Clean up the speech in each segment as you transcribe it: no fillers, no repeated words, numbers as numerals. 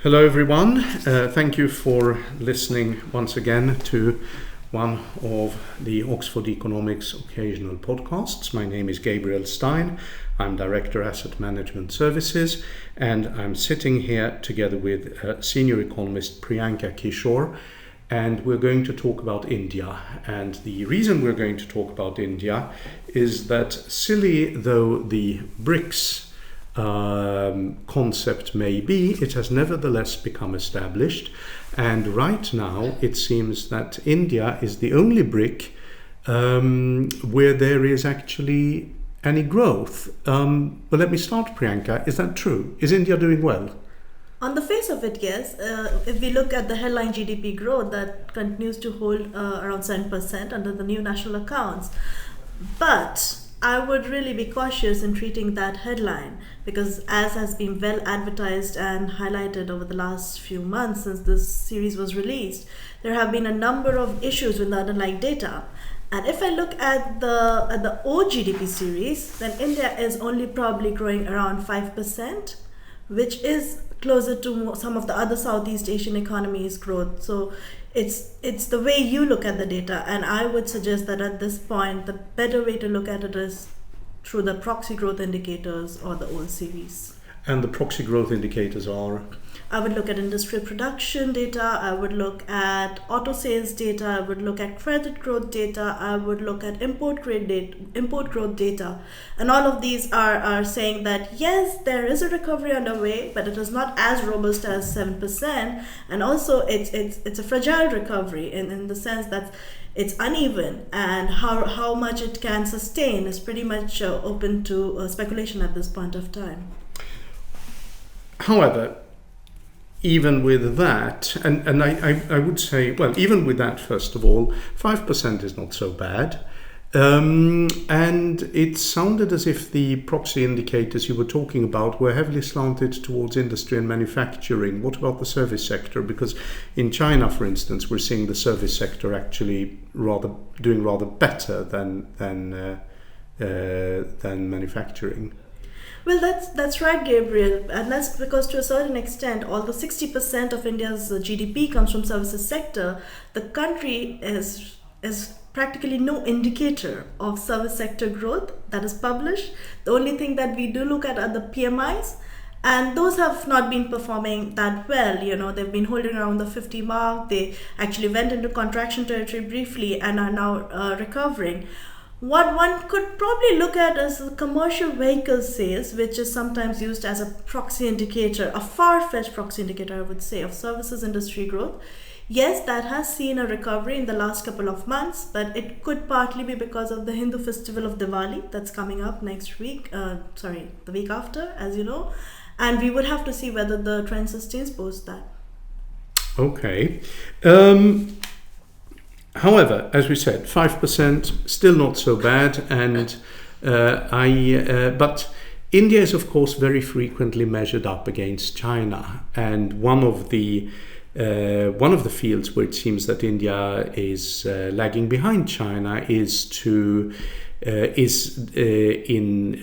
Hello, everyone. Thank you for listening once again to one of the Oxford Economics occasional podcasts. My name is Gabriel Stein. I'm Director Asset Management Services, and I'm sitting here together with Senior Economist Priyanka Kishore, and we're going to talk about India. And the reason we're going to talk about India is that, silly though the BRICS concept may be, it has nevertheless become established, and right now it seems that India is the only BRIC where there is actually any growth. But let me start, Priyanka. Is that true? Is India doing well? On the face of it, yes. If we look at the headline GDP growth, that continues to hold around 7% under the new national accounts. But I would really be cautious in treating that headline, because as has been well advertised and highlighted over the last few months since this series was released, there have been a number of issues with the underlying data. And if I look at the old GDP series, then India is only probably growing around 5%, which is closer to some of the other Southeast Asian economies' growth. So it's the way you look at the data, and I would suggest that at this point the better way to look at it is through the proxy growth indicators or the old series. And the proxy growth indicators are? I would look at industrial production data, I would look at auto sales data, I would look at credit growth data, I would look at import growth data. And all of these are saying that yes, there is a recovery underway, but it is not as robust as 7%. And also it's a fragile recovery in the sense that it's uneven, and how much it can sustain is pretty much open to speculation at this point of time. However, even with that, and I would say, well, even with that, first of all, 5% is not so bad. And it sounded as if the proxy indicators you were talking about were heavily slanted towards industry and manufacturing. What about the service sector? Because in China, for instance, we're seeing the service sector actually doing rather better than manufacturing. Well, that's right, Gabriel, and that's because to a certain extent, although 60% of India's GDP comes from services sector, the country is practically no indicator of service sector growth that is published. The only thing that we do look at are the PMIs, and those have not been performing that well. You know, they've been holding around the 50 mark. They actually went into contraction territory briefly and are now recovering. What one could probably look at is the commercial vehicle sales, which is sometimes used as a proxy indicator, a far-fetched proxy indicator, I would say, of services industry growth. Yes, that has seen a recovery in the last couple of months, but it could partly be because of the Hindu festival of Diwali that's coming up next week, the week after, as you know, and we would have to see whether the trend sustains post that. Okay. However, as we said, 5% still not so bad, and but India is of course very frequently measured up against China, and one of the fields where it seems that India is lagging behind China is in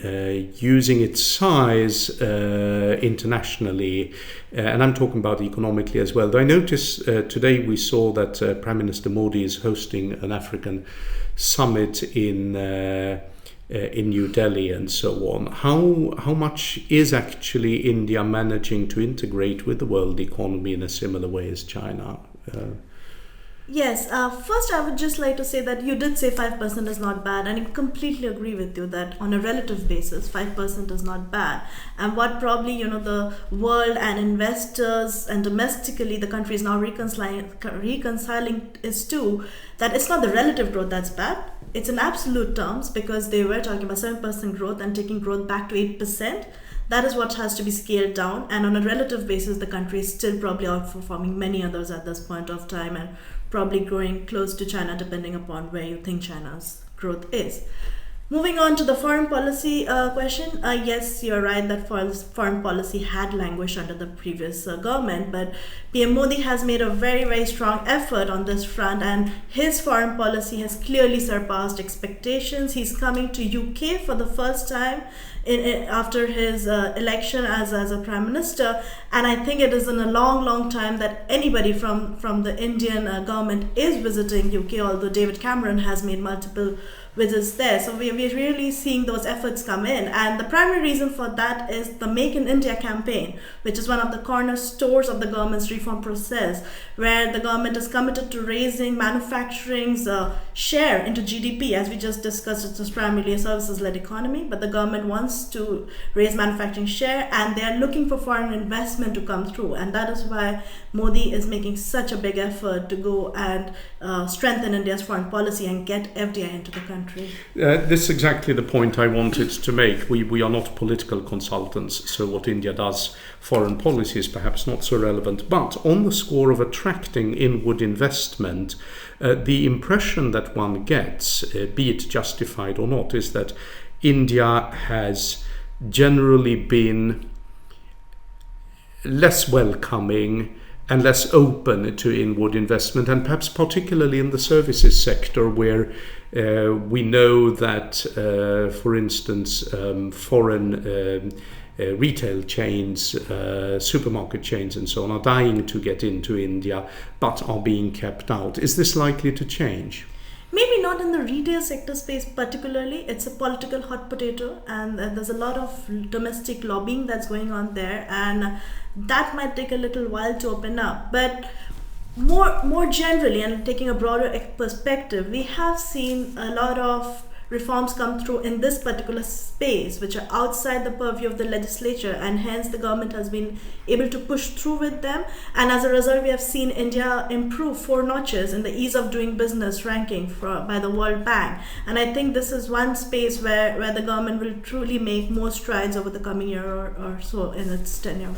using its size internationally, and I'm talking about economically as well. Though I notice today we saw that Prime Minister Modi is hosting an African summit in New Delhi and so on. How much is actually India managing to integrate with the world economy in a similar way as China? Yes, first I would just like to say that you did say 5% is not bad, and I completely agree with you that on a relative basis 5% is not bad. And what probably the world and investors and domestically the country is now reconciling is too, that it's not the relative growth that's bad, it's in absolute terms, because they were talking about 7% growth and taking growth back to 8%. That is what has to be scaled down, and on a relative basis the country is still probably outperforming many others at this point of time, and probably growing close to China depending upon where you think China's growth is. Moving on to the foreign policy question, yes, you're right that foreign policy had languished under the previous government, but PM Modi has made a very, very strong effort on this front, and his foreign policy has clearly surpassed expectations. He's coming to UK for the first time after his election as a prime minister. And I think it is in a long time that anybody from the Indian government is visiting UK, although David Cameron has made multiple visits there. So we're really seeing those efforts come in. And the primary reason for that is the Make in India campaign, which is one of the cornerstones of the government's reform process, where the government is committed to raising manufacturing's share into GDP. As we just discussed, it's primarily a services-led economy, but the government wants to raise manufacturing share, and they are looking for foreign investment to come through. And that is why Modi is making such a big effort to go and strengthen India's foreign policy and get FDI into the country. This is exactly the point I wanted to make. We are not political consultants, so what India does foreign policy is perhaps not so relevant. But on the score of attracting inward investment, the impression that one gets, be it justified or not, is that India has generally been less welcoming and less open to inward investment, and perhaps particularly in the services sector, where we know that, for instance, foreign retail chains, supermarket chains and so on are dying to get into India but are being kept out. Is this likely to change? Maybe not in the retail sector space particularly. It's a political hot potato, and there's a lot of domestic lobbying that's going on there, and that might take a little while to open up. But more generally, and taking a broader perspective, we have seen a lot of reforms come through in this particular space, which are outside the purview of the legislature, and hence the government has been able to push through with them. And as a result, we have seen India improve 4 notches in the ease of doing business ranking by the World Bank. And I think this is one space where the government will truly make more strides over the coming year or so in its tenure.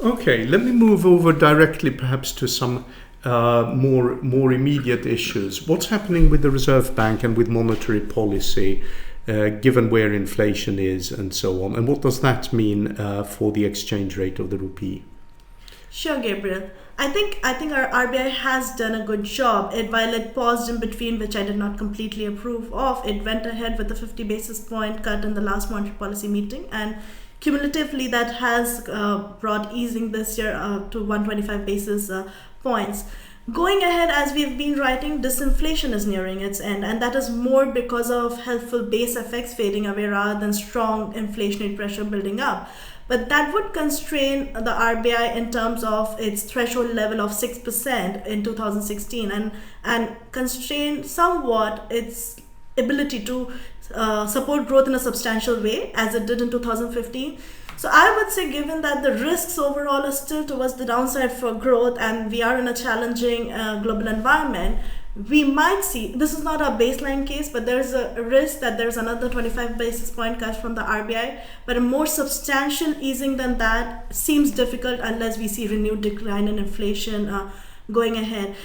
Okay, let me move over directly perhaps to some more immediate issues. What's happening with the Reserve Bank and with monetary policy, given where inflation is and so on? And what does that mean for the exchange rate of the rupee? Sure, Gabriel. I think our RBI has done a good job. While it paused in between, which I did not completely approve of, it went ahead with a 50 basis point cut in the last monetary policy meeting, and cumulatively that has brought easing this year to 125 basis points. Going ahead, as we've been writing, disinflation is nearing its end, and that is more because of helpful base effects fading away rather than strong inflationary pressure building up. But that would constrain the RBI in terms of its threshold level of 6% in 2016, and constrain somewhat its ability to support growth in a substantial way as it did in 2015. So I would say, given that the risks overall are still towards the downside for growth, and we are in a challenging global environment, we might see, this is not a baseline case, but there's a risk that there's another 25 basis point cut from the RBI, but a more substantial easing than that seems difficult unless we see renewed decline in inflation going ahead.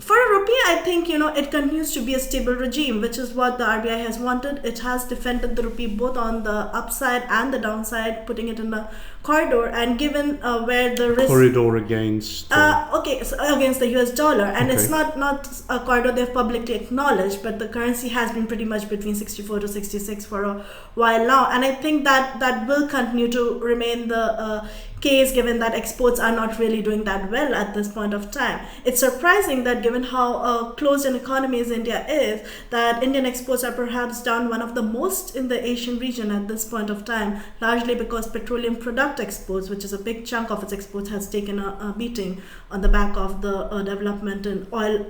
For a rupee, I think, it continues to be a stable regime, which is what the RBI has wanted. It has defended the rupee both on the upside and the downside, putting it in a corridor, and given where the risk corridor against so against the US dollar, and okay. It's not a corridor they've publicly acknowledged, but the currency has been pretty much between 64 to 66 for a while now, and I think that will continue to remain the case, given that exports are not really doing that well at this point of time. It's surprising that given how closed an economy as India is, that Indian exports are perhaps down one of the most in the Asian region at this point of time, largely because petroleum product exports, which is a big chunk of its exports, has taken a beating on the back of the development in oil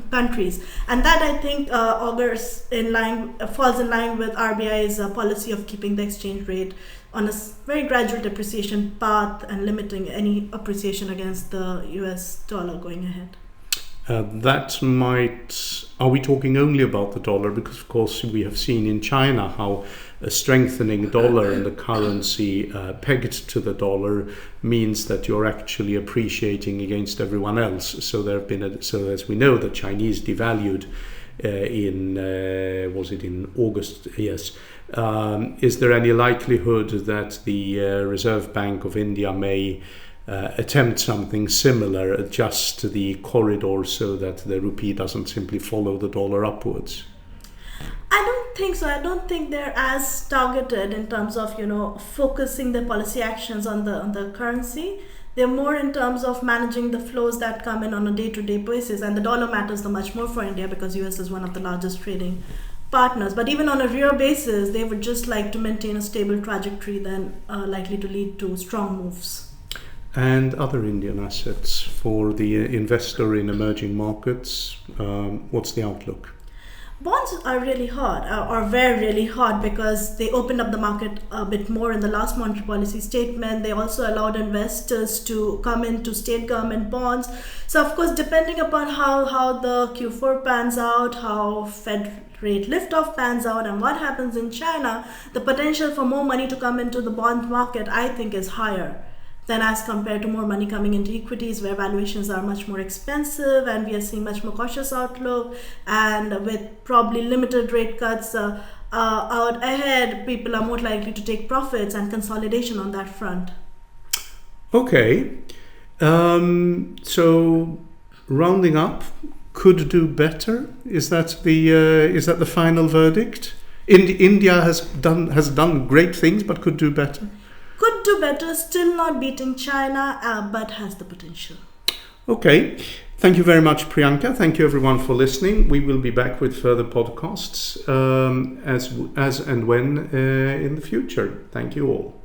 countries. And that, I think, falls in line with RBI's policy of keeping the exchange rate on a very gradual depreciation path and limiting any appreciation against the US dollar going ahead. Are we talking only about the dollar? Because of course we have seen in China how a strengthening dollar and the currency pegged to the dollar means that you're actually appreciating against everyone else. So there have been, so as we know, the Chinese devalued in August? Yes. Is there any likelihood that the Reserve Bank of India may attempt something similar, adjust the corridor so that the rupee doesn't simply follow the dollar upwards? I don't don't think so. I don't think they're as targeted in terms of focusing their policy actions on the currency. They're more in terms of managing the flows that come in on a day-to-day basis, and the dollar matters the much more for India because US is one of the largest trading partners. But even on a real basis, they would just like to maintain a stable trajectory than likely to lead to strong moves. And other Indian assets for the investor in emerging markets, what's the outlook? Bonds are really hot, or were really hot, because they opened up the market a bit more in the last monetary policy statement. They also allowed investors to come into state government bonds. So of course, depending upon how the Q4 pans out, how Fed rate liftoff pans out, and what happens in China, the potential for more money to come into the bond market, I think, is higher than as compared to more money coming into equities, where valuations are much more expensive and we are seeing much more cautious outlook, and with probably limited rate cuts out ahead, people are more likely to take profits and consolidation on that front. Okay, so rounding up, could do better. Is that the final verdict? India has done great things, but could do better. Could do better, still not beating China, but has the potential. Okay. Thank you very much, Priyanka. Thank you, everyone, for listening. We will be back with further podcasts as and when in the future. Thank you all.